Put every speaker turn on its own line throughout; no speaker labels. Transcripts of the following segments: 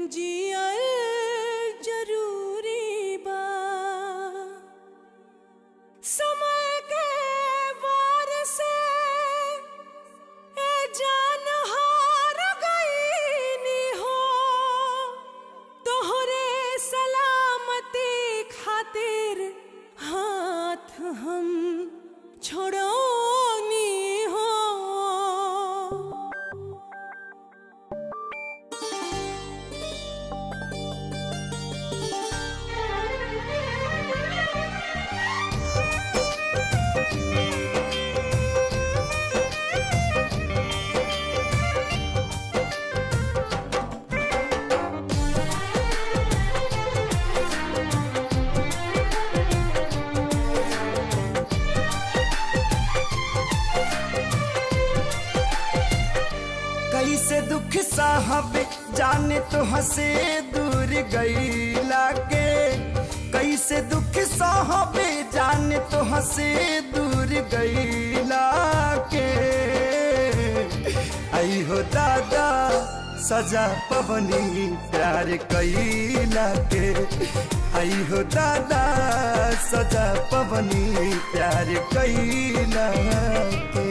जियल जरूरी बा। समय के वार से ए जान हार गईनी हो, तोहरे सलामती खातिर हाथ हम छोड़ोनी हो।
कैसे दुख साहब जाने तो हंसे दूर गईला के, कैसे दुख साहब जाने तो हंसे दूर गईला के। आई हो दादा सजा पवनी प्यार कैला के, आई हो दादा सजा पवनी प्यार कैला के।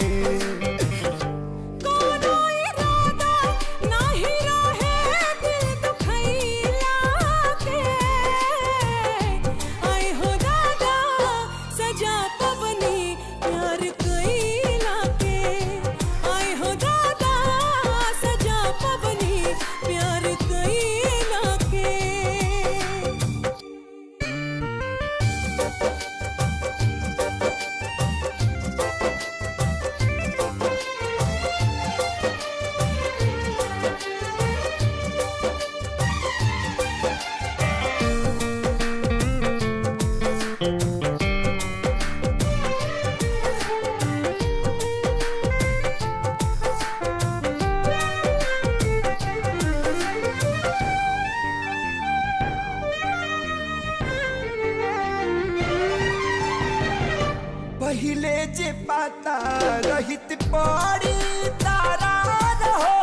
पहिले जे पाता रहित पड़ी तारा रहो,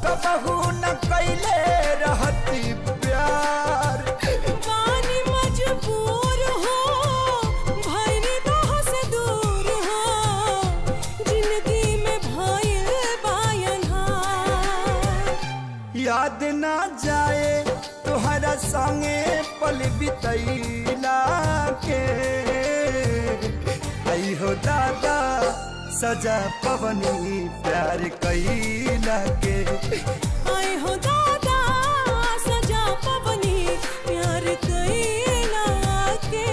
कबहू न कैले रहती प्यार।
पानी मजबूर हो भइनी तोह से दूर हो, जिंदगी में भइल बायनहार।
याद ना जाए तोहरा संगे पल बितैला के। आई हो दादा सजा पवनी प्यार कैला के,
आई हो दादा सजा पवनी प्यार कैला के।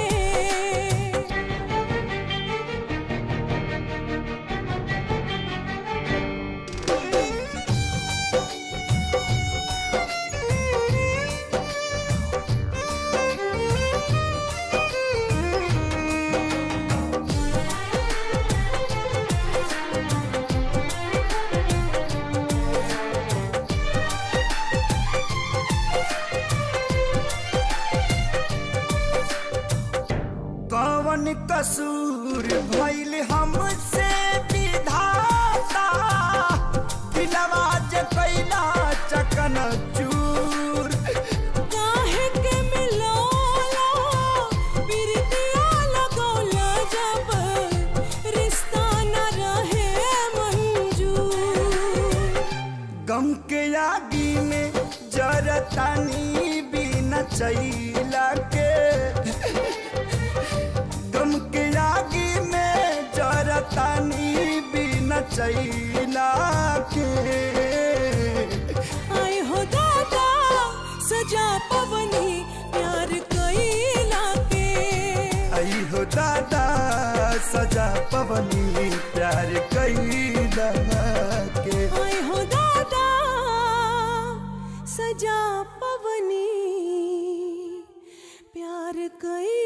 कौन कसूर भइल हमसे विधाता, दिलवा जे कैला चकन चूर।
काहे के मिलोला प्रीतिया लगौला, जब रिश्ता न रहे मंजूर।
गम के आगी में जरतानी बिना चैला के, गम के आगी में जरतानी बिना चैला के।
आई हो दादा सजा पवनी प्यार कैला के,
आई हो दादा सजा पवनी प्यार कैला के।
आई हो दादा सजा पवनी प्यार कैला।